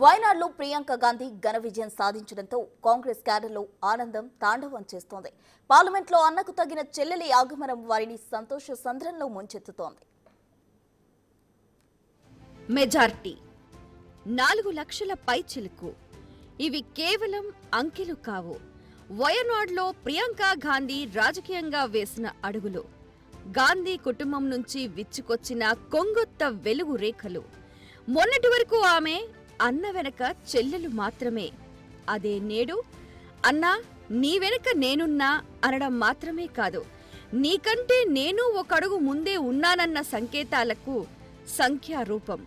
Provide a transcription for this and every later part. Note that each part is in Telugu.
వయనాడులో ప్రియాంక గాంధీ ఘన విజయం సాధించడంతో కాంగ్రెస్ క్యాడర్లో ఆనందం తాండవం చేస్తోంది. పార్లమెంట్లో అన్నకు తగిన చెల్లెలి ఆగమనం వారిని సంతోష సంద్రంలో ముంచెత్తుతోంది. మెజారిటీ 4 లక్షల పైచిలుకు. ఇవి కేవలం అంకెలు కావు. వయనాడులో ప్రియాంక గాంధీ రాజకీయంగా వేసిన అడుగులు, గాంధీ కుటుంబం నుంచి విచ్చుకొచ్చిన కొంగొత్త వెలుగు రేఖలు. మొన్నటి వరకు ఆమె అన్న వెనక చెల్లెలు మాత్రమే. అదే నేడు అన్నా నీ వెనక నేనున్నా అనడం మాత్రమే కాదు, నీకంటే నేను ఒక అడుగు ముందే ఉన్నానన్న సంకేతాలకు సంఖ్యారూపం.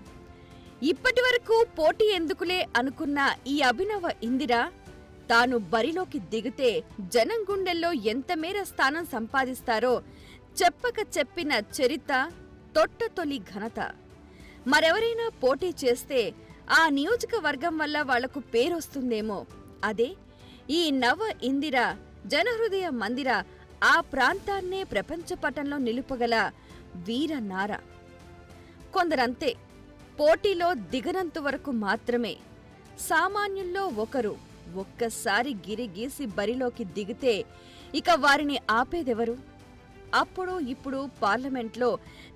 ఇప్పటి వరకు పోటీ ఎందుకులే అనుకున్న ఈ అభినవ ఇందిర తాను బరిలోకి దిగితే జనం గుండెల్లో ఎంతమేర స్థానం సంపాదిస్తారో చెప్పక చెప్పిన చరిత్ర, తొట్టతొలి ఘనత. మరెవరైనా పోటీ చేస్తే ఆ నియోజకవర్గం వల్ల వాళ్లకు పేరొస్తుందేమో. అదే ఈ నవ ఇందిర జనహృదయ మందిర ఆ ప్రాంతాన్నే ప్రపంచపటంలో నిలుపగల వీరనార. కొందరంతే, పోటీలో దిగనంత వరకు మాత్రమే. సామాన్యుల్లో ఒకరు ఒక్కసారి గిరిగీసి బరిలోకి దిగితే ఇక వారిని ఆపేదెవరు? అప్పుడు ఇప్పుడు పార్లమెంట్లో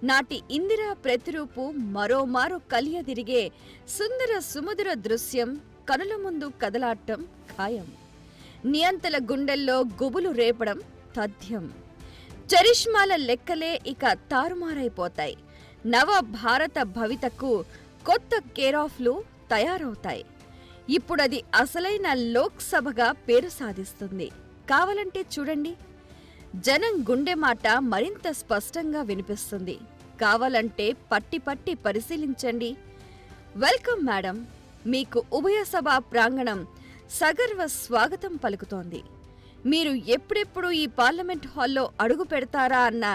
నాటి ఇందిరా ప్రతిరూపు మరోమారు కలియదిరిగే సుందర సుమధుర దృశ్యం కనుల ముందు కదలాటం ఖాయం. నియంతల గుండెల్లో గుబులు రేపడం తథ్యం. చరిష్మాల లెక్కలే ఇక తారుమారైపోతాయి. నవ భారత భవితకు కొత్త కేరాఫ్లు తయారవుతాయి. ఇప్పుడది అసలైన లోక్సభగా పేరు సాధిస్తుంది. కావాలంటే చూడండి, జనం గుండె మాట మరింత స్పష్టంగా వినిపిస్తుంది. కావాలంటే పట్టి పట్టి పరిశీలించండి. వెల్కమ్ మేడం, మీకు ఉభయ సభా ప్రాంగణం సగర్వ స్వాగతం పలుకుతోంది. మీరు ఎప్పుడెప్పుడు ఈ పార్లమెంట్ హాల్లో అడుగు పెడతారా అన్న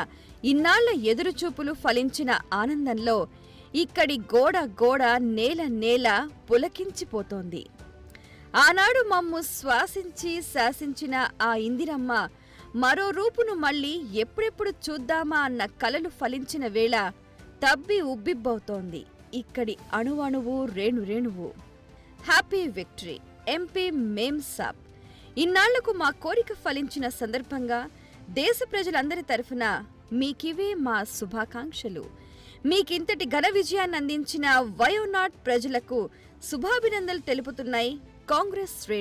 ఇన్నాళ్ల ఎదురుచూపులు ఫలించిన ఆనందంలో ఇక్కడి గోడ గోడ నేల నేల పులకించిపోతోంది. ఆనాడు మమ్ము శ్వాసించి శాసించిన ఆ ఇందిరమ్మ మరో రూపును మళ్లీ ఎప్పుడెప్పుడు చూద్దామా అన్న కలలు ఫలించిన వేళ తబ్బి ఉబ్బిబ్బవుతోంది ఇక్కడి అణువణువు రేణురేణువు. హ్యాపీ విక్టరీ ఎంపీ మేం సాబ్. ఇన్నాళ్లకు మా కోరిక ఫలించిన సందర్భంగా దేశ ప్రజలందరి తరఫున మీకివే మా శుభాకాంక్షలు. మీకింతటి ఘన విజయాన్ని అందించిన వయోనాడ్ ప్రజలకు శుభాభినందనలు తెలుపుతున్నాయి కాంగ్రెస్ శ్రేణులు.